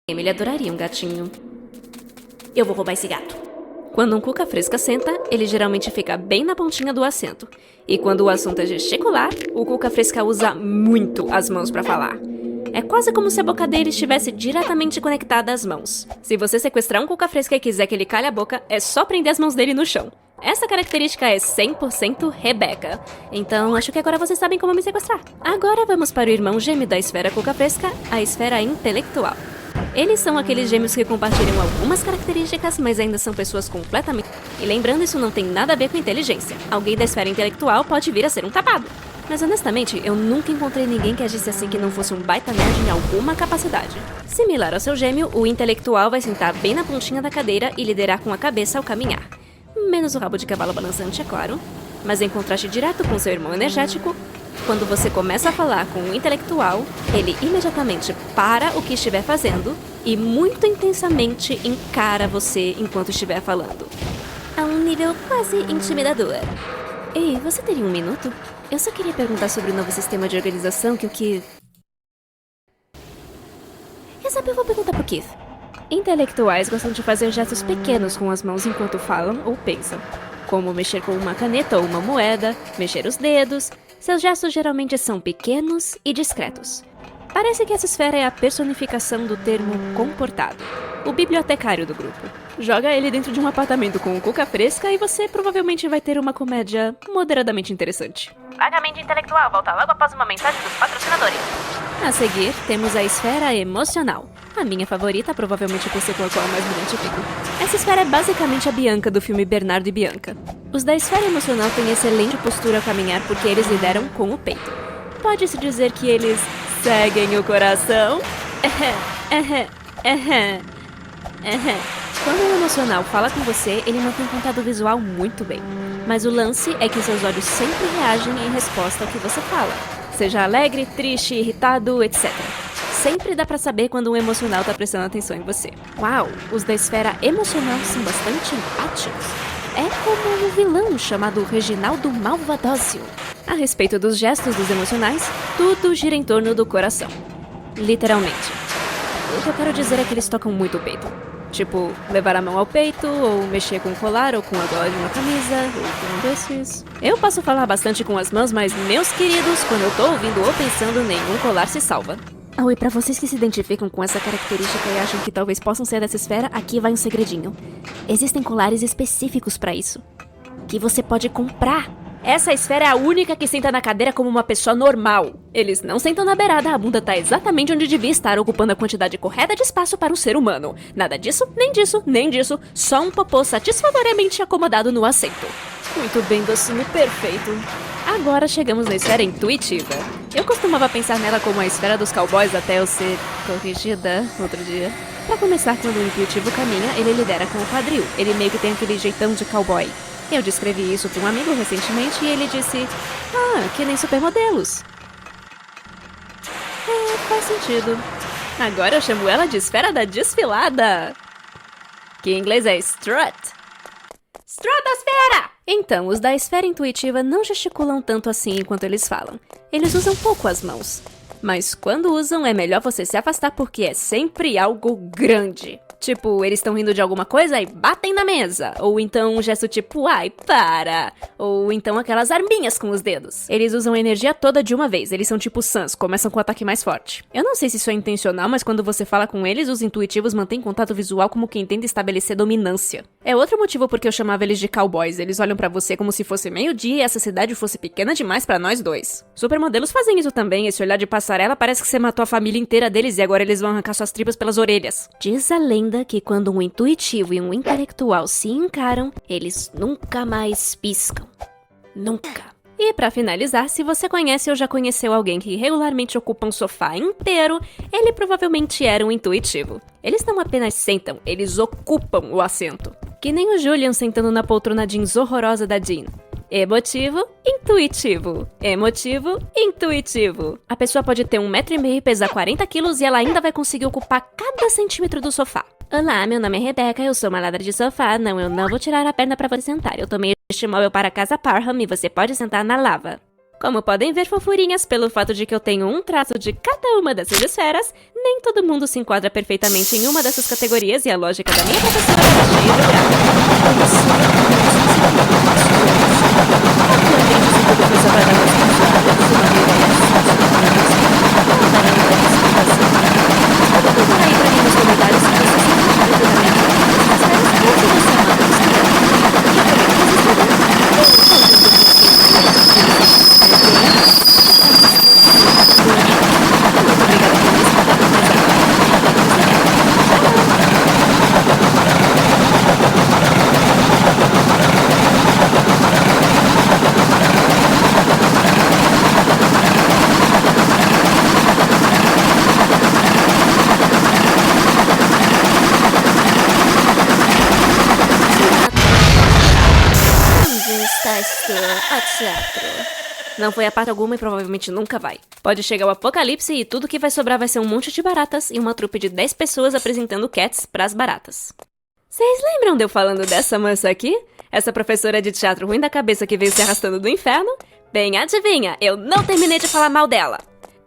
Ele adoraria um gatinho. Eu vou roubar esse gato. Quando um cuca fresca senta, ele geralmente fica bem na pontinha do assento. E quando o assunto é gesticular, o cuca fresca usa muito as mãos pra falar. É quase como se a boca dele estivesse diretamente conectada às mãos. Se você sequestrar um cuca fresca e quiser que ele calhe a boca, é só prender as mãos dele no chão. Essa característica é 100% Rebeca. Então, acho que agora vocês sabem como me sequestrar. Agora vamos para o irmão gêmeo da esfera cuca fresca, a esfera intelectual. Eles são aqueles gêmeos que compartilham algumas características, mas ainda são pessoas completamente... E lembrando, isso não tem nada a ver com inteligência. Alguém da esfera intelectual pode vir a ser um tapado. Mas honestamente, eu nunca encontrei ninguém que agisse assim que não fosse um baita nerd em alguma capacidade. Similar ao seu gêmeo, o intelectual vai sentar bem na pontinha da cadeira e liderar com a cabeça ao caminhar. Menos o rabo de cavalo balançante, é claro. Mas em contraste direto com seu irmão energético, quando você começa a falar com o intelectual, ele imediatamente para o que estiver fazendo e muito intensamente encara você enquanto estiver falando. A um nível quase intimidador. Ei, você teria um minuto? Eu só queria perguntar sobre o novo sistema de organização que Quer saber, eu vou perguntar pro Keith. Intelectuais gostam de fazer gestos pequenos com as mãos enquanto falam ou pensam. Como mexer com uma caneta ou uma moeda, mexer os dedos. Seus gestos geralmente são pequenos e discretos. Parece que essa esfera é a personificação do termo comportado. O bibliotecário do grupo. Joga ele dentro de um apartamento com cuca fresca e você provavelmente vai ter uma comédia moderadamente interessante. Vagamente intelectual volta logo após uma mensagem dos patrocinadores. A seguir, temos a esfera emocional. A minha favorita, provavelmente por ser com a qual mais me identifico. Essa esfera é basicamente a Bianca do filme Bernardo e Bianca. Os da esfera emocional têm excelente postura ao caminhar porque eles lideram com o peito. Pode-se dizer que eles seguem o coração? Quando o emocional fala com você, ele mantém contato visual muito bem. Mas o lance é que seus olhos sempre reagem em resposta ao que você fala. Seja alegre, triste, irritado, etc. Sempre dá pra saber quando um emocional tá prestando atenção em você. Uau, os da esfera emocional são bastante empáticos. É como um vilão chamado Reginaldo Malvadócio. A respeito dos gestos dos emocionais, tudo gira em torno do coração. Literalmente. O que eu quero dizer é que eles tocam muito o peito. Tipo, levar a mão ao peito, ou mexer com o colar, ou com a gola de uma camisa, ou com um desses. Eu posso falar bastante com as mãos, mas, meus queridos, quando eu tô ouvindo ou pensando, nenhum colar se salva. Oh, e pra vocês que se identificam com essa característica e acham que talvez possam ser dessa esfera, aqui vai um segredinho. Existem colares específicos pra isso, que você pode comprar. Essa esfera é a única que senta na cadeira como uma pessoa normal. Eles não sentam na beirada, a bunda tá exatamente onde devia estar, ocupando a quantidade correta de espaço para um ser humano. Nada disso, nem disso, nem disso, só um popô satisfatoriamente acomodado no assento. Muito bem, docinho, perfeito. Agora chegamos na esfera intuitiva. Eu costumava pensar nela como a esfera dos cowboys até eu ser corrigida outro dia. Pra começar, quando o intuitivo caminha, ele lidera com o quadril. Ele meio que tem aquele jeitão de cowboy. Eu descrevi isso para um amigo recentemente e ele disse: que nem supermodelos. Faz sentido. Agora eu chamo ela de esfera da desfilada. Que em inglês é strut. Stratosfera! Então, os da esfera intuitiva não gesticulam tanto assim enquanto eles falam. Eles usam pouco as mãos. Mas quando usam, é melhor você se afastar porque é sempre algo grande. Tipo, eles estão rindo de alguma coisa e batem na mesa. Ou então um gesto tipo, ai, para. Ou então aquelas arminhas com os dedos. Eles usam a energia toda de uma vez. Eles são tipo Sans, começam com o ataque mais forte. Eu não sei se isso é intencional, mas quando você fala com eles, os intuitivos mantêm contato visual como quem tenta estabelecer dominância. É outro motivo porque eu chamava eles de cowboys. Eles olham pra você como se fosse meio-dia e essa cidade fosse pequena demais pra nós dois. Supermodelos fazem isso também. Esse olhar de passarela parece que você matou a família inteira deles e agora eles vão arrancar suas tripas pelas orelhas. Diz a lenda que quando um intuitivo e um intelectual se encaram, eles nunca mais piscam. Nunca. E pra finalizar, se você conhece ou já conheceu alguém que regularmente ocupa um sofá inteiro, ele provavelmente era um intuitivo. Eles não apenas sentam, eles ocupam o assento. Que nem o Julian sentando na poltrona jeans horrorosa da Jean. Emotivo, intuitivo. Emotivo, intuitivo. A pessoa pode ter 1,5 m e pesar 40 quilos e ela ainda vai conseguir ocupar cada centímetro do sofá. Olá, meu nome é Rebeca, eu sou uma ladra de sofá. Não, eu não vou tirar a perna pra você sentar. Eu tomei este móvel para a casa Parham e você pode sentar na lava. Como podem ver, fofurinhas, pelo fato de que eu tenho um traço de cada uma dessas esferas, nem todo mundo se enquadra perfeitamente em uma dessas categorias e a lógica da minha professora é cheia de graça. Não foi a parte alguma e provavelmente nunca vai. Pode chegar o apocalipse e tudo que vai sobrar vai ser um monte de baratas e uma trupe de 10 pessoas apresentando cats pras baratas. Vocês lembram de eu falando dessa moça aqui? Essa professora de teatro ruim da cabeça que veio se arrastando do inferno? Bem, adivinha, eu não terminei de falar mal dela.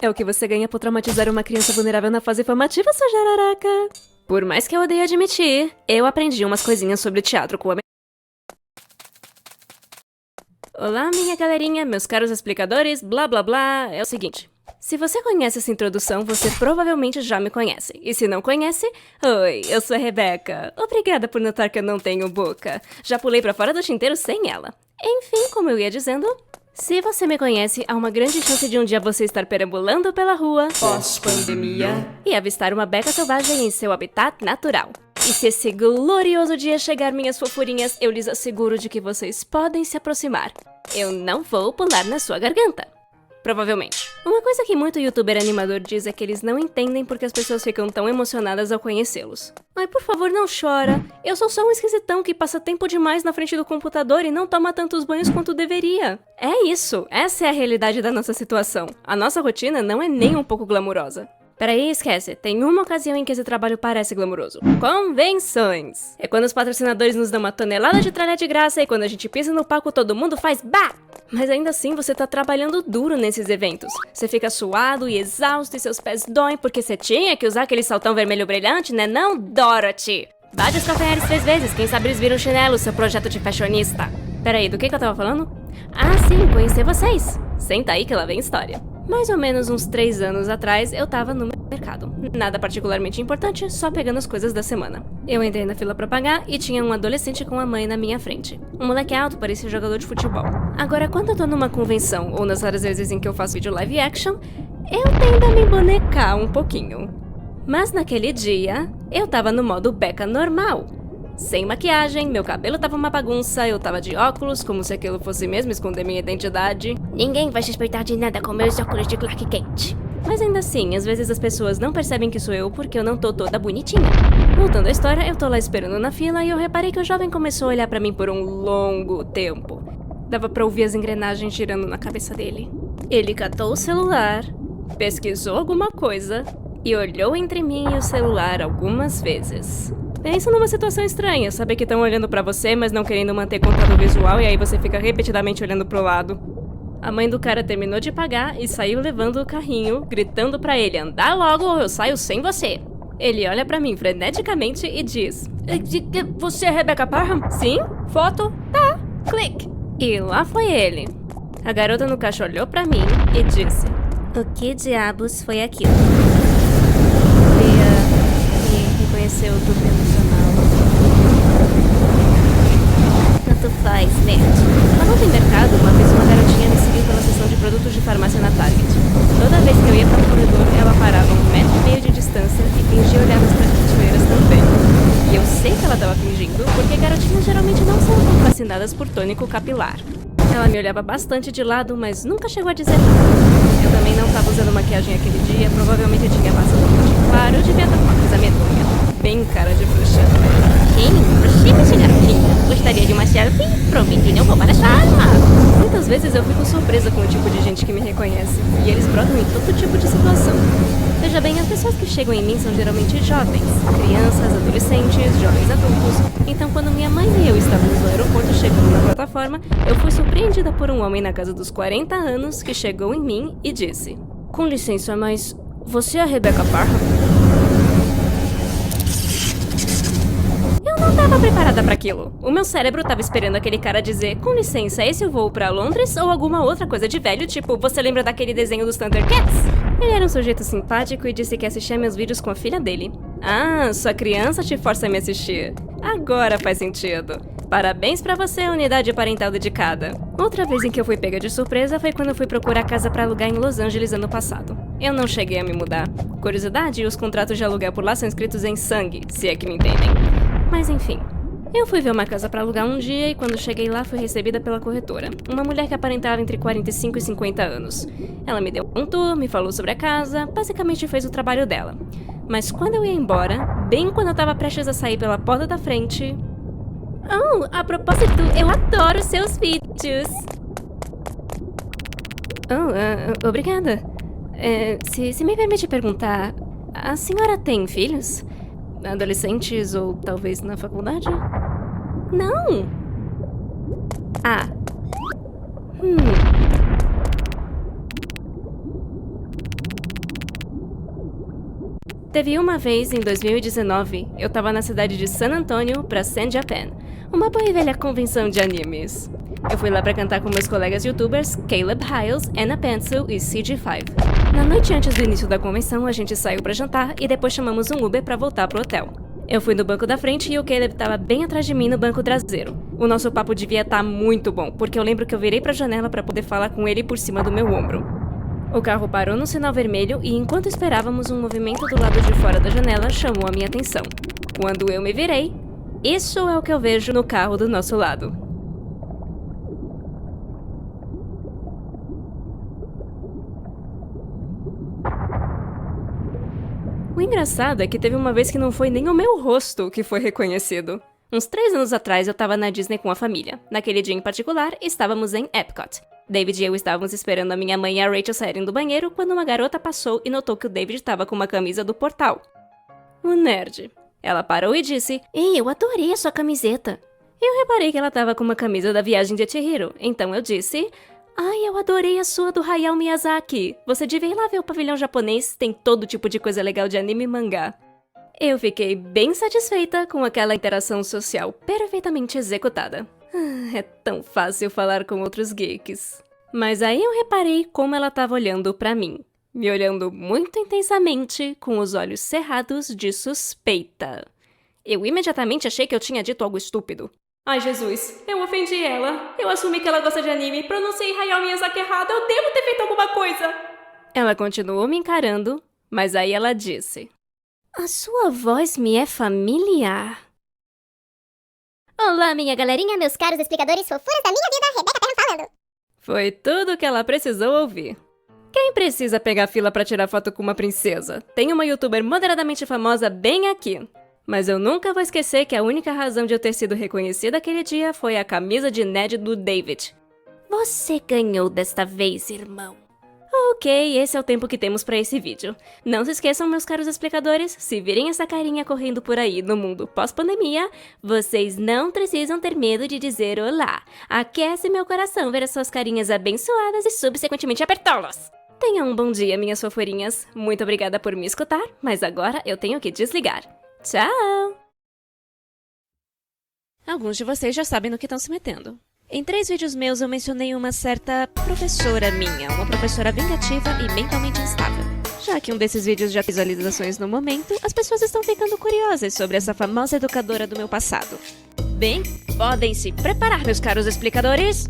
É o que você ganha por traumatizar uma criança vulnerável na fase formativa, sua jararaca. Por mais que eu odeie admitir, eu aprendi umas coisinhas sobre teatro com a Olá, minha galerinha, meus caros explicadores, blá blá blá, é o seguinte. Se você conhece essa introdução, você provavelmente já me conhece. E se não conhece, oi, eu sou a Rebeca. Obrigada por notar que eu não tenho boca. Já pulei pra fora do tinteiro sem ela. Enfim, como eu ia dizendo, se você me conhece, há uma grande chance de um dia você estar perambulando pela rua, pós-pandemia, e avistar uma beca selvagem em seu habitat natural. E se esse glorioso dia chegar, minhas fofurinhas, eu lhes asseguro de que vocês podem se aproximar. Eu não vou pular na sua garganta. Provavelmente. Uma coisa que muito youtuber animador diz é que eles não entendem porque as pessoas ficam tão emocionadas ao conhecê-los. Ai, por favor, não chora. Eu sou só um esquisitão que passa tempo demais na frente do computador e não toma tantos banhos quanto deveria. É isso. Essa é a realidade da nossa situação. A nossa rotina não é nem um pouco glamurosa. Peraí, esquece. Tem uma ocasião em que esse trabalho parece glamuroso. Convenções. É quando os patrocinadores nos dão uma tonelada de tralha de graça e quando a gente pisa no palco todo mundo faz bah! Mas ainda assim você tá trabalhando duro nesses eventos. Você fica suado e exausto e seus pés doem porque você tinha que usar aquele saltão vermelho brilhante, né não, Dorothy? Bate os calcanhares 3 vezes, quem sabe eles viram chinelo, seu projeto de fashionista. Peraí, do que eu tava falando? Ah, sim, conhecer vocês. Senta aí que lá vem história. Mais ou menos uns 3 anos atrás, eu tava no mercado. Nada particularmente importante, só pegando as coisas da semana. Eu entrei na fila pra pagar e tinha um adolescente com a mãe na minha frente. Um moleque alto, parecia jogador de futebol. Agora, quando eu tô numa convenção, ou nas raras vezes em que eu faço vídeo live action, eu tendo a me bonecar um pouquinho. Mas naquele dia, eu tava no modo Becca normal. Sem maquiagem, meu cabelo tava uma bagunça, eu tava de óculos, como se aquilo fosse mesmo esconder minha identidade. Ninguém vai suspeitar de nada com meus óculos de Clark Kent. Mas ainda assim, às vezes as pessoas não percebem que sou eu porque eu não tô toda bonitinha. Voltando à história, eu tô lá esperando na fila e eu reparei que o jovem começou a olhar pra mim por um longo tempo. Dava pra ouvir as engrenagens girando na cabeça dele. Ele catou o celular, pesquisou alguma coisa e olhou entre mim e o celular algumas vezes. Pensa numa situação estranha, saber que estão olhando pra você, mas não querendo manter contato visual e aí você fica repetidamente olhando pro lado. A mãe do cara terminou de pagar e saiu levando o carrinho, gritando pra ele andar logo ou eu saio sem você. Ele olha pra mim freneticamente e diz: Você é Rebecca Parham? Sim? Foto? Tá. Clique. E lá foi ele. A garota no caixa olhou pra mim e disse: O que diabos foi aquilo? Me reconheceu do pelo jornal. Tanto faz, nerd. Falando em mercado, uma vez uma garotinha me seguiu pela seção de produtos de farmácia na Target. Toda vez que eu ia para o corredor, ela parava 1,5 metro de distância e fingia olhar nas prateleiras também. E eu sei que ela estava fingindo, porque garotinhas geralmente não são tão fascinadas por tônico capilar. Ela me olhava bastante de lado, mas nunca chegou a dizer nada. Eu também não estava usando maquiagem aquele dia, provavelmente eu tinha passado um monte claro, eu devia estar com uma coisa medonha. Bem cara de bruxa. Sim, aproxime esse garotinho. Gostaria de uma selfie? Prometi não vou para essa arma. Muitas vezes eu fico surpresa com o tipo de gente que me reconhece. E eles brotam em todo tipo de situação. Veja bem, as pessoas que chegam em mim são geralmente jovens, crianças, adolescentes, jovens adultos. Então, quando minha mãe e eu estávamos no aeroporto chegando na plataforma, eu fui surpreendida por um homem na casa dos 40 anos que chegou em mim e disse: "Com licença, mas você é a Rebecca Parham?" Eu não estava preparada para aquilo. O meu cérebro estava esperando aquele cara dizer: "Com licença, esse eu vou para Londres?" ou alguma outra coisa de velho, tipo: "Você lembra daquele desenho dos Thundercats?" Ele era um sujeito simpático e disse que assistia meus vídeos com a filha dele. Ah, sua criança te força a me assistir. Agora faz sentido. Parabéns pra você, unidade parental dedicada. Outra vez em que eu fui pega de surpresa foi quando eu fui procurar casa pra alugar em Los Angeles ano passado. Eu não cheguei a me mudar. Curiosidade, os contratos de aluguel por lá são escritos em sangue, se é que me entendem. Mas enfim. Eu fui ver uma casa pra alugar um dia e quando cheguei lá fui recebida pela corretora. Uma mulher que aparentava entre 45 e 50 anos. Ela me deu um tour, me falou sobre a casa, basicamente fez o trabalho dela. Mas quando eu ia embora, bem quando eu tava prestes a sair pela porta da frente... Oh, a propósito, eu adoro seus vídeos! Oh, obrigada. Se me permite perguntar, a senhora tem filhos? Adolescentes ou talvez na faculdade? Não! Ah. Teve uma vez, em 2019, eu tava na cidade de San Antonio pra San Japan, uma boa e velha convenção de animes. Eu fui lá pra cantar com meus colegas youtubers Caleb Hiles, Anna Pencil e CG5. Na noite antes do início da convenção, a gente saiu pra jantar e depois chamamos um Uber pra voltar pro hotel. Eu fui no banco da frente e o Caleb tava bem atrás de mim no banco traseiro. O nosso papo devia estar muito bom, porque eu lembro que eu virei pra janela pra poder falar com ele por cima do meu ombro. O carro parou no sinal vermelho e enquanto esperávamos, um movimento do lado de fora da janela chamou a minha atenção. Quando eu me virei, isso é o que eu vejo no carro do nosso lado. O engraçado é que teve uma vez que não foi nem o meu rosto que foi reconhecido. Uns 3 anos atrás eu tava na Disney com a família. Naquele dia em particular, estávamos em Epcot. David e eu estávamos esperando a minha mãe e a Rachel saírem do banheiro quando uma garota passou e notou que o David estava com uma camisa do Portal. O nerd. Ela parou e disse: "Ei, eu adorei a sua camiseta." Eu reparei que ela estava com uma camisa da Viagem de Chihiro, então eu disse: "Ai, eu adorei a sua do Hayao Miyazaki. Você devia ir lá ver o pavilhão japonês, tem todo tipo de coisa legal de anime e mangá." Eu fiquei bem satisfeita com aquela interação social perfeitamente executada. É tão fácil falar com outros geeks. Mas aí eu reparei como ela estava olhando pra mim. Me olhando muito intensamente, com os olhos cerrados de suspeita. Eu imediatamente achei que eu tinha dito algo estúpido. Ai, Jesus, eu ofendi ela. Eu assumi que ela gosta de anime, pronunciei Hayao Miyazaki errado, eu devo ter feito alguma coisa. Ela continuou me encarando, mas aí ela disse: "A sua voz me é familiar." Olá, minha galerinha, meus caros explicadores fofuras da minha vida, Rebecca Parham falando. Foi tudo o que ela precisou ouvir. Quem precisa pegar fila pra tirar foto com uma princesa? Tem uma youtuber moderadamente famosa bem aqui. Mas eu nunca vou esquecer que a única razão de eu ter sido reconhecida aquele dia foi a camisa de Ned do David. Você ganhou desta vez, irmão. Ok, esse é o tempo que temos pra esse vídeo. Não se esqueçam, meus caros explicadores, se virem essa carinha correndo por aí no mundo pós-pandemia, vocês não precisam ter medo de dizer olá. Aquece meu coração ver as suas carinhas abençoadas e subsequentemente apertá-las. Tenham um bom dia, minhas fofurinhas. Muito obrigada por me escutar, mas agora eu tenho que desligar. Tchau! Alguns de vocês já sabem no que estão se metendo. Em 3 vídeos meus eu mencionei uma certa professora minha, uma professora vingativa e mentalmente instável. Já que um desses vídeos já tem visualizações no momento, as pessoas estão ficando curiosas sobre essa famosa educadora do meu passado. Bem, podem se preparar, meus caros explicadores!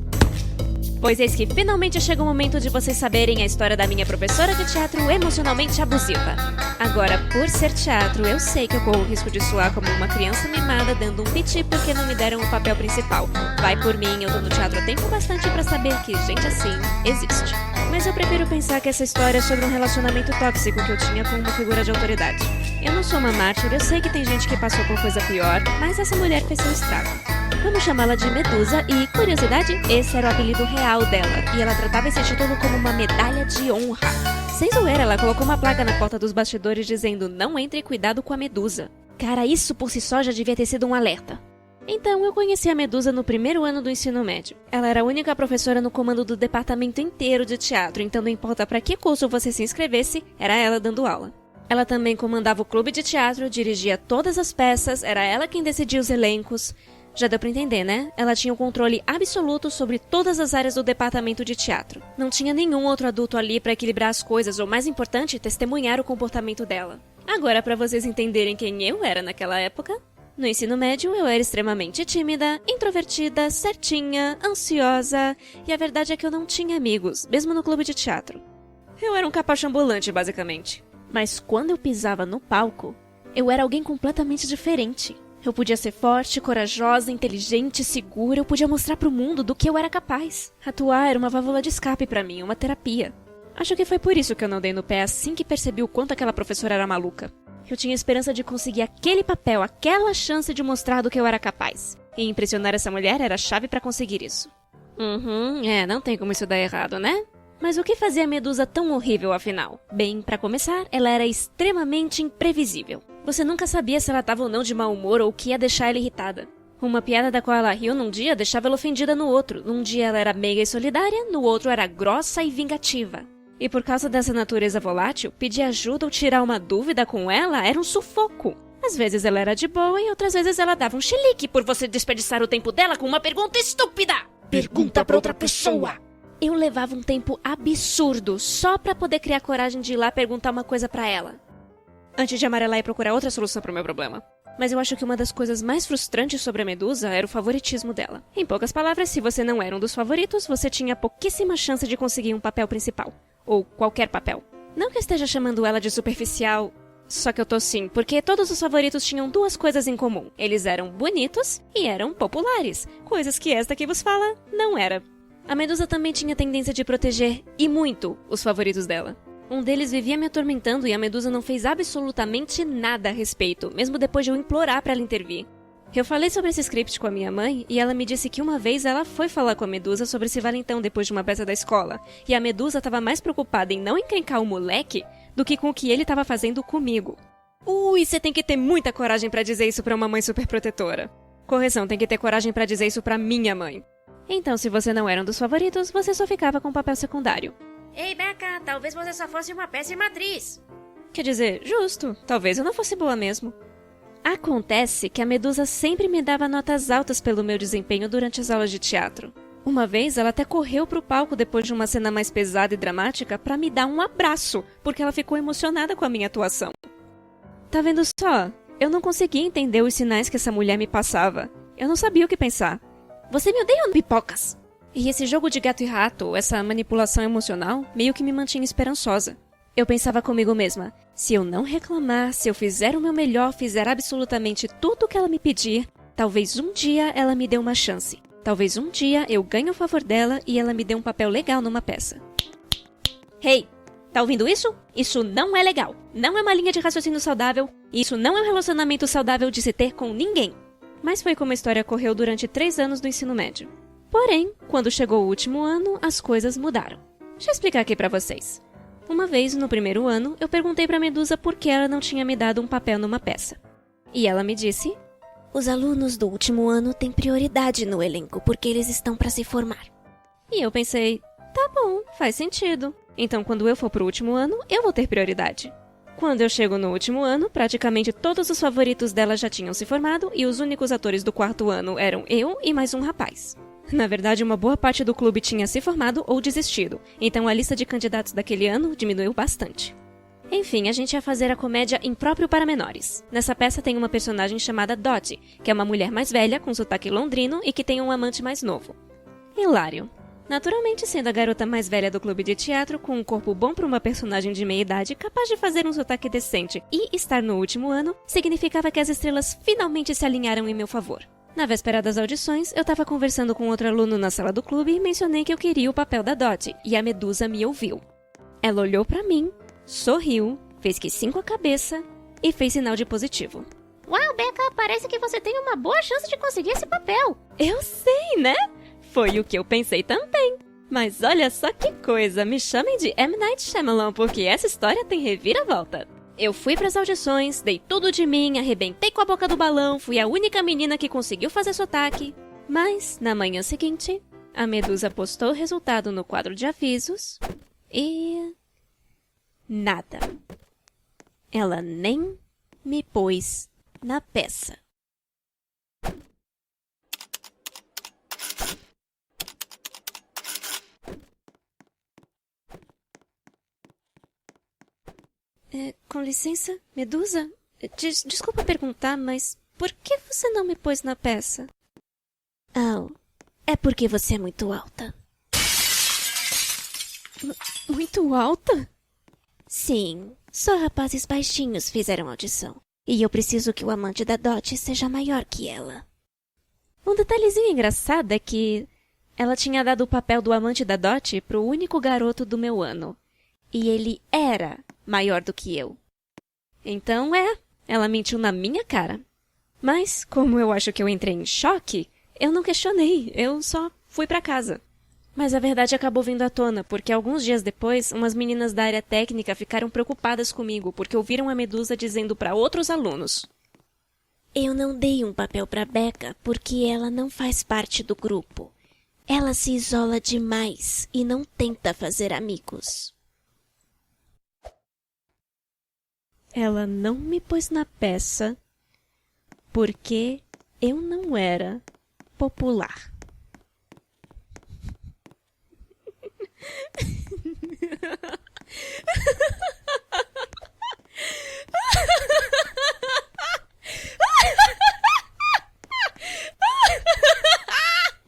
Pois eis que finalmente chega o momento de vocês saberem a história da minha professora de teatro emocionalmente abusiva. Agora, por ser teatro, eu sei que eu corro o risco de soar como uma criança mimada dando um piti porque não me deram o papel principal. Vai por mim, eu tô no teatro há tempo bastante pra saber que gente assim existe. Mas eu prefiro pensar que essa história é sobre um relacionamento tóxico que eu tinha com uma figura de autoridade. Eu não sou uma mártir, eu sei que tem gente que passou por coisa pior, mas essa mulher fez seu estrago. Vamos chamá-la de Medusa e, curiosidade, esse era o apelido real dela, e ela tratava esse título como uma medalha de honra. Sem zoeira, ela colocou uma placa na porta dos bastidores dizendo: não entre, cuidado com a Medusa. Cara, isso por si só já devia ter sido um alerta. Então, eu conheci a Medusa no primeiro ano do ensino médio. Ela era a única professora no comando do departamento inteiro de teatro, então não importa para que curso você se inscrevesse, era ela dando aula. Ela também comandava o clube de teatro, dirigia todas as peças, era ela quem decidia os elencos. Já deu pra entender, né? Ela tinha o controle absoluto sobre todas as áreas do departamento de teatro. Não tinha nenhum outro adulto ali pra equilibrar as coisas, ou mais importante, testemunhar o comportamento dela. Agora, pra vocês entenderem quem eu era naquela época... No ensino médio, eu era extremamente tímida, introvertida, certinha, ansiosa, e a verdade é que eu não tinha amigos, mesmo no clube de teatro. Eu era um capacho ambulante, basicamente. Mas quando eu pisava no palco, eu era alguém completamente diferente. Eu podia ser forte, corajosa, inteligente, segura, eu podia mostrar pro mundo do que eu era capaz. Atuar era uma válvula de escape pra mim, uma terapia. Acho que foi por isso que eu não dei no pé assim que percebi o quanto aquela professora era maluca. Eu tinha esperança de conseguir aquele papel, aquela chance de mostrar do que eu era capaz. E impressionar essa mulher era a chave pra conseguir isso. Não tem como isso dar errado, né? Mas o que fazia a Medusa tão horrível, afinal? Bem, pra começar, ela era extremamente imprevisível. Você nunca sabia se ela estava ou não de mau humor ou o que ia deixar ela irritada. Uma piada da qual ela riu num dia deixava ela ofendida no outro. Num dia ela era meiga e solidária, no outro era grossa e vingativa. E por causa dessa natureza volátil, pedir ajuda ou tirar uma dúvida com ela era um sufoco. Às vezes ela era de boa e outras vezes ela dava um chilique por você desperdiçar o tempo dela com uma pergunta estúpida. Pergunta pra outra pessoa. Eu levava um tempo absurdo só pra poder criar coragem de ir lá perguntar uma coisa pra ela. Antes de amarelar e procurar outra solução pro meu problema. Mas eu acho que uma das coisas mais frustrantes sobre a Medusa era o favoritismo dela. Em poucas palavras, se você não era um dos favoritos, você tinha pouquíssima chance de conseguir um papel principal. Ou qualquer papel. Não que eu esteja chamando ela de superficial, só que eu tô sim, porque todos os favoritos tinham duas coisas em comum. Eles eram bonitos e eram populares, coisas que esta que vos fala não era. A Medusa também tinha tendência de proteger, e muito, os favoritos dela. Um deles vivia me atormentando e a Medusa não fez absolutamente nada a respeito, mesmo depois de eu implorar pra ela intervir. Eu falei sobre esse script com a minha mãe e ela me disse que uma vez ela foi falar com a Medusa sobre esse valentão depois de uma peça da escola, e a Medusa estava mais preocupada em não encrencar o moleque do que com o que ele estava fazendo comigo. Você tem que ter muita coragem pra dizer isso pra uma mãe superprotetora. Correção, tem que ter coragem pra dizer isso pra minha mãe. Então, se você não era um dos favoritos, você só ficava com papel secundário. Ei, Becca, talvez você só fosse uma péssima atriz. Quer dizer, justo, talvez eu não fosse boa mesmo. Acontece que a Medusa sempre me dava notas altas pelo meu desempenho durante as aulas de teatro. Uma vez, ela até correu pro palco depois de uma cena mais pesada e dramática pra me dar um abraço, porque ela ficou emocionada com a minha atuação. Tá vendo só? Eu não conseguia entender os sinais que essa mulher me passava. Eu não sabia o que pensar. Você me odeia, pipocas? E esse jogo de gato e rato, essa manipulação emocional, meio que me mantinha esperançosa. Eu pensava comigo mesma, se eu não reclamar, se eu fizer o meu melhor, fizer absolutamente tudo o que ela me pedir, talvez um dia ela me dê uma chance. Talvez um dia eu ganhe o favor dela e ela me dê um papel legal numa peça. Hey, tá ouvindo isso? Isso não é legal. Não é uma linha de raciocínio saudável. E isso não é um relacionamento saudável de se ter com ninguém. Mas foi como a história correu durante 3 anos do ensino médio. Porém, quando chegou o último ano, as coisas mudaram. Deixa eu explicar aqui pra vocês. Uma vez, no primeiro ano, eu perguntei pra Medusa por que ela não tinha me dado um papel numa peça. E ela me disse: os alunos do último ano têm prioridade no elenco, porque eles estão pra se formar. E eu pensei, tá bom, faz sentido. Então, quando eu for pro último ano, eu vou ter prioridade. Quando eu chego no último ano, praticamente todos os favoritos dela já tinham se formado e os únicos atores do 4º ano eram eu e mais um rapaz. Na verdade, uma boa parte do clube tinha se formado ou desistido, então a lista de candidatos daquele ano diminuiu bastante. Enfim, a gente ia fazer a comédia Impróprio para Menores. Nessa peça tem uma personagem chamada Dodie, que é uma mulher mais velha, com sotaque londrino e que tem um amante mais novo. Hilário. Naturalmente, sendo a garota mais velha do clube de teatro, com um corpo bom para uma personagem de meia-idade capaz de fazer um sotaque decente e estar no último ano, significava que as estrelas finalmente se alinharam em meu favor. Na véspera das audições, eu estava conversando com outro aluno na sala do clube e mencionei que eu queria o papel da Dodie, e a Medusa me ouviu. Ela olhou pra mim, sorriu, fez que sim com a cabeça e fez sinal de positivo. Uau, Becca, parece que você tem uma boa chance de conseguir esse papel. Eu sei, né? Foi o que eu pensei também. Mas olha só que coisa, me chamem de M. Night Shyamalan, porque essa história tem reviravolta. Eu fui pras audições, dei tudo de mim, arrebentei com a boca do balão, fui a única menina que conseguiu fazer sotaque. Mas, na manhã seguinte, a Medusa postou o resultado no quadro de avisos e... nada. Ela nem me pôs na peça. Com licença, Medusa? Desculpa perguntar, mas por que você não me pôs na peça? Oh, é porque você é muito alta. Muito alta? Sim, só rapazes baixinhos fizeram audição. E eu preciso que o amante da Dot seja maior que ela. Um detalhezinho engraçado é que ela tinha dado o papel do amante da Dot pro único garoto do meu ano. E ele era maior do que eu. Então ela mentiu na minha cara. Mas, como eu acho que eu entrei em choque, eu não questionei, eu só fui pra casa. Mas a verdade acabou vindo à tona, porque alguns dias depois, umas meninas da área técnica ficaram preocupadas comigo, porque ouviram a Medusa dizendo pra outros alunos: eu não dei um papel pra Becca porque ela não faz parte do grupo. Ela se isola demais e não tenta fazer amigos. Ela não me pôs na peça porque eu não era popular.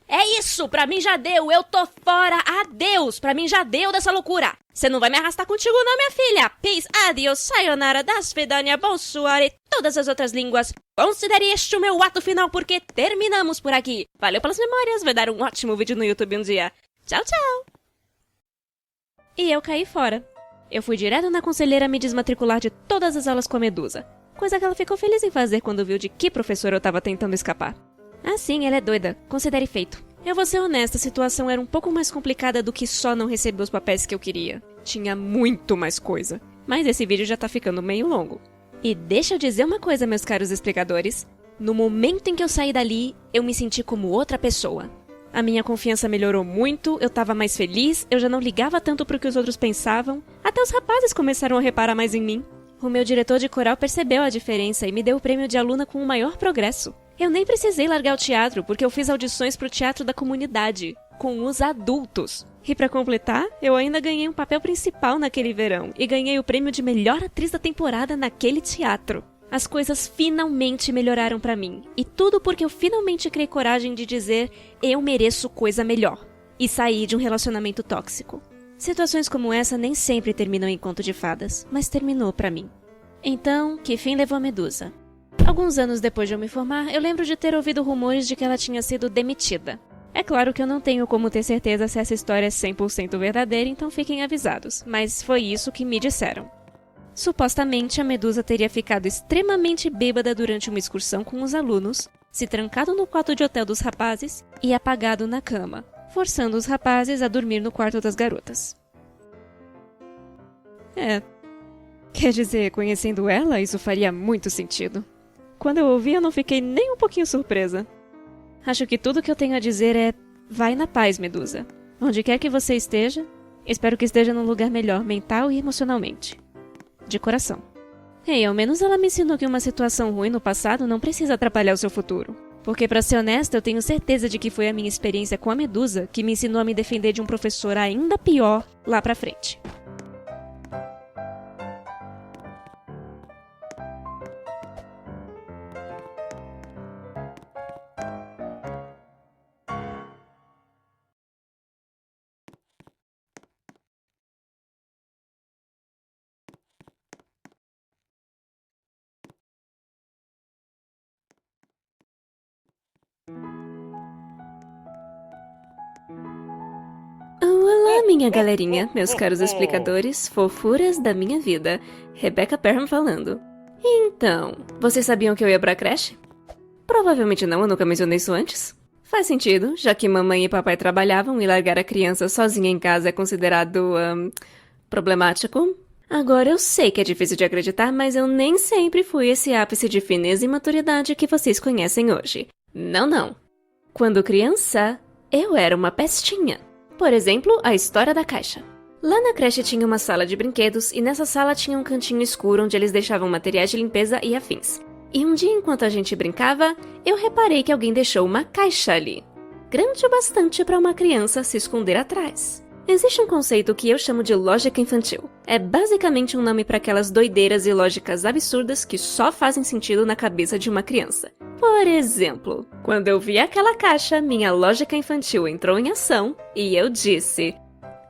É isso, pra mim já deu, eu tô fora, adeus, pra mim já deu dessa loucura. Você não vai me arrastar contigo não, minha filha. Peace, adios, sayonara, das vedania, bonsoir e todas as outras línguas. Considere este o meu ato final porque terminamos por aqui. Valeu pelas memórias, vai dar um ótimo vídeo no YouTube um dia. Tchau, tchau. E eu caí fora. Eu fui direto na conselheira me desmatricular de todas as aulas com a Medusa. Coisa que ela ficou feliz em fazer quando viu de que professor eu tava tentando escapar. Ah sim, ela é doida. Considere feito. Eu vou ser honesta, a situação era um pouco mais complicada do que só não receber os papéis que eu queria. Tinha muito mais coisa. Mas esse vídeo já tá ficando meio longo. E deixa eu dizer uma coisa, meus caros explicadores. No momento em que eu saí dali, eu me senti como outra pessoa. A minha confiança melhorou muito, eu tava mais feliz, eu já não ligava tanto pro que os outros pensavam. Até os rapazes começaram a reparar mais em mim. O meu diretor de coral percebeu a diferença e me deu o prêmio de aluna com o maior progresso. Eu nem precisei largar o teatro, porque eu fiz audições pro teatro da comunidade, com os adultos. E pra completar, eu ainda ganhei um papel principal naquele verão, e ganhei o prêmio de melhor atriz da temporada naquele teatro. As coisas finalmente melhoraram pra mim, e tudo porque eu finalmente criei coragem de dizer eu mereço coisa melhor, e sair de um relacionamento tóxico. Situações como essa nem sempre terminam em conto de fadas, mas terminou pra mim. Então, que fim levou a Medusa? Alguns anos depois de eu me formar, eu lembro de ter ouvido rumores de que ela tinha sido demitida. É claro que eu não tenho como ter certeza se essa história é 100% verdadeira, então fiquem avisados, mas foi isso que me disseram. Supostamente, a Medusa teria ficado extremamente bêbada durante uma excursão com os alunos, se trancado no quarto de hotel dos rapazes e apagado na cama, forçando os rapazes a dormir no quarto das garotas. Quer dizer, conhecendo ela, isso faria muito sentido. Quando eu ouvi, eu não fiquei nem um pouquinho surpresa. Acho que tudo que eu tenho a dizer é: vai na paz, Medusa. Onde quer que você esteja, espero que esteja num lugar melhor mental e emocionalmente. De coração. Ei, ao menos ela me ensinou que uma situação ruim no passado não precisa atrapalhar o seu futuro. Porque, pra ser honesta, eu tenho certeza de que foi a minha experiência com a Medusa que me ensinou a me defender de um professor ainda pior lá pra frente. Olá, minha galerinha, meus caros explicadores, fofuras da minha vida. Rebecca Perham falando. Então, vocês sabiam que eu ia pra creche? Provavelmente não, eu nunca mencionei isso antes. Faz sentido, já que mamãe e papai trabalhavam e largar a criança sozinha em casa é considerado, problemático. Agora eu sei que é difícil de acreditar, mas eu nem sempre fui esse ápice de fineza e maturidade que vocês conhecem hoje. Não, não. Quando criança, eu era uma pestinha. Por exemplo, a história da caixa. Lá na creche tinha uma sala de brinquedos e nessa sala tinha um cantinho escuro onde eles deixavam materiais de limpeza e afins. E um dia, enquanto a gente brincava, eu reparei que alguém deixou uma caixa ali. Grande o bastante para uma criança se esconder atrás. Existe um conceito que eu chamo de lógica infantil. É basicamente um nome para aquelas doideiras e lógicas absurdas que só fazem sentido na cabeça de uma criança. Por exemplo, quando eu vi aquela caixa, minha lógica infantil entrou em ação e eu disse: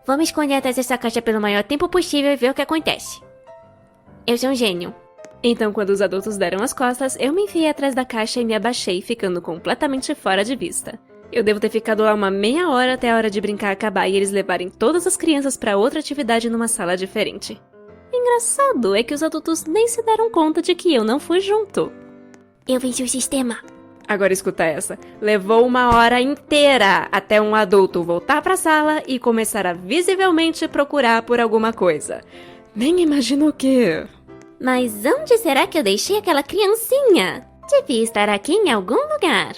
vamos esconder atrás dessa caixa pelo maior tempo possível e ver o que acontece. Eu sou um gênio. Então, quando os adultos deram as costas, eu me enfiei atrás da caixa e me abaixei, ficando completamente fora de vista. Eu devo ter ficado lá uma meia hora até a hora de brincar acabar e eles levarem todas as crianças para outra atividade numa sala diferente. Engraçado é que os adultos nem se deram conta de que eu não fui junto. Eu venci o sistema. Agora escuta essa. Levou uma hora inteira até um adulto voltar pra sala e começar a visivelmente procurar por alguma coisa. Nem imagino o quê. Mas onde será que eu deixei aquela criancinha? Devia estar aqui em algum lugar.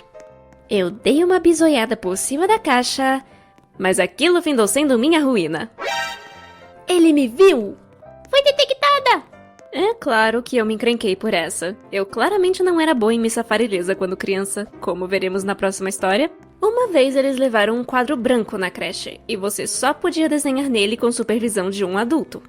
Eu dei uma bisoiada por cima da caixa, mas aquilo findou sendo minha ruína. Ele me viu! Foi detectada! É claro que eu me encrenquei por essa. Eu claramente não era boa em me safar ilesa quando criança, como veremos na próxima história. Uma vez eles levaram um quadro branco na creche, e você só podia desenhar nele com supervisão de um adulto.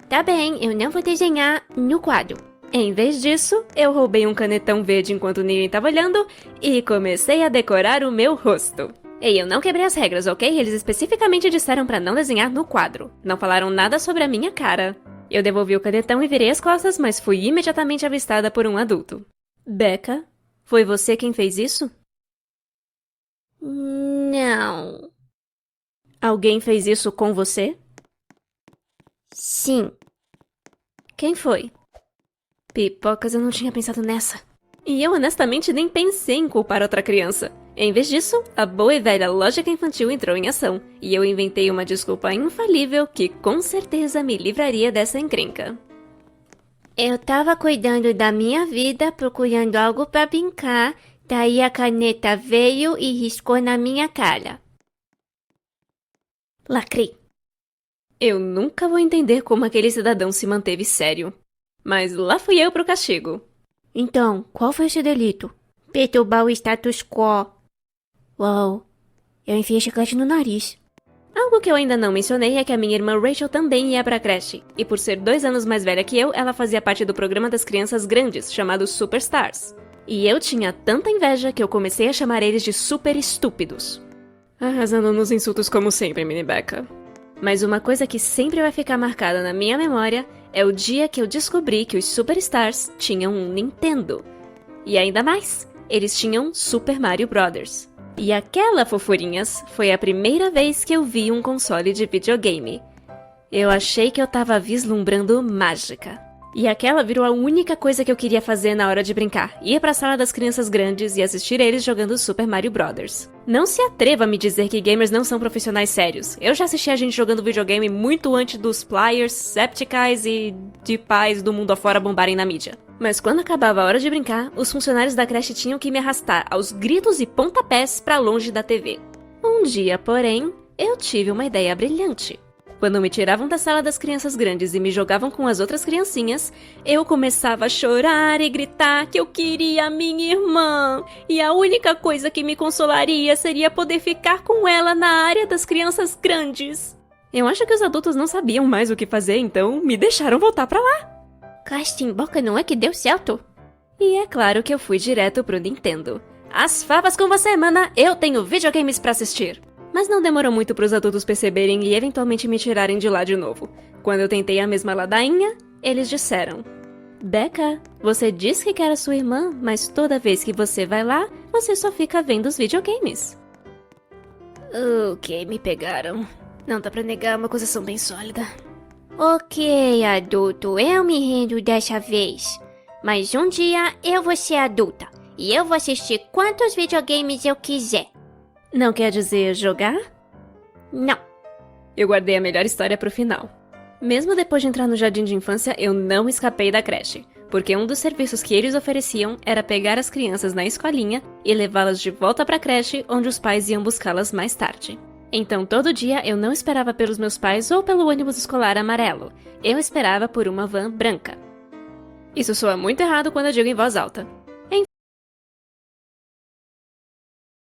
Tá bem, eu não vou desenhar no quadro. Em vez disso, eu roubei um canetão verde enquanto ninguém tava olhando e comecei a decorar o meu rosto. Ei, eu não quebrei as regras, ok? Eles especificamente disseram pra não desenhar no quadro. Não falaram nada sobre a minha cara. Eu devolvi o canetão e virei as costas, mas fui imediatamente avistada por um adulto. Becca, foi você quem fez isso? Não. Alguém fez isso com você? Sim. Quem foi? Pipocas, eu não tinha pensado nessa. E eu honestamente nem pensei em culpar outra criança. Em vez disso, a boa e velha lógica infantil entrou em ação, e eu inventei uma desculpa infalível que com certeza me livraria dessa encrenca. Eu tava cuidando da minha vida, procurando algo pra brincar, daí a caneta veio e riscou na minha cara. Lacrei. Eu nunca vou entender como aquele cidadão se manteve sério. Mas lá fui eu pro castigo. Então, qual foi o seu delito? Perturbar o status quo. Uau, eu enfiei chiclete no nariz. Algo que eu ainda não mencionei é que a minha irmã Rachel também ia pra creche. E por ser 2 anos mais velha que eu, ela fazia parte do programa das crianças grandes, chamado Superstars. E eu tinha tanta inveja que eu comecei a chamar eles de super estúpidos. Arrasando nos insultos como sempre, Mini Becca. Mas uma coisa que sempre vai ficar marcada na minha memória é o dia que eu descobri que os Superstars tinham um Nintendo. E ainda mais, eles tinham Super Mario Bros. E aquela, fofurinhas, foi a primeira vez que eu vi um console de videogame. Eu achei que eu tava vislumbrando mágica. E aquela virou a única coisa que eu queria fazer na hora de brincar. Ir pra sala das crianças grandes e assistir eles jogando Super Mario Bros. Não se atreva a me dizer que gamers não são profissionais sérios. Eu já assisti a gente jogando videogame muito antes dos Pliers, Septicais e de pais do mundo afora bombarem na mídia. Mas quando acabava a hora de brincar, os funcionários da creche tinham que me arrastar aos gritos e pontapés pra longe da TV. Um dia, porém, eu tive uma ideia brilhante. Quando me tiravam da sala das crianças grandes e me jogavam com as outras criancinhas, eu começava a chorar e gritar que eu queria a minha irmã. E a única coisa que me consolaria seria poder ficar com ela na área das crianças grandes. Eu acho que os adultos não sabiam mais o que fazer, então me deixaram voltar pra lá. Castimboca, não é que deu certo? E é claro que eu fui direto pro Nintendo. As favas com você, mana! Eu tenho videogames pra assistir! Mas não demorou muito pros adultos perceberem e eventualmente me tirarem de lá de novo. Quando eu tentei a mesma ladainha, eles disseram: Becca, você disse que quer a sua irmã, mas toda vez que você vai lá, você só fica vendo os videogames. Ok, me pegaram. Não dá pra negar uma acusação bem sólida. Ok, adulto, eu me rendo dessa vez. Mas um dia eu vou ser adulta e eu vou assistir quantos videogames eu quiser. Não quer dizer jogar? Não. Eu guardei a melhor história pro final. Mesmo depois de entrar no jardim de infância, eu não escapei da creche, porque um dos serviços que eles ofereciam era pegar as crianças na escolinha e levá-las de volta pra creche, onde os pais iam buscá-las mais tarde. Então todo dia eu não esperava pelos meus pais ou pelo ônibus escolar amarelo, eu esperava por uma van branca. Isso soa muito errado quando eu digo em voz alta.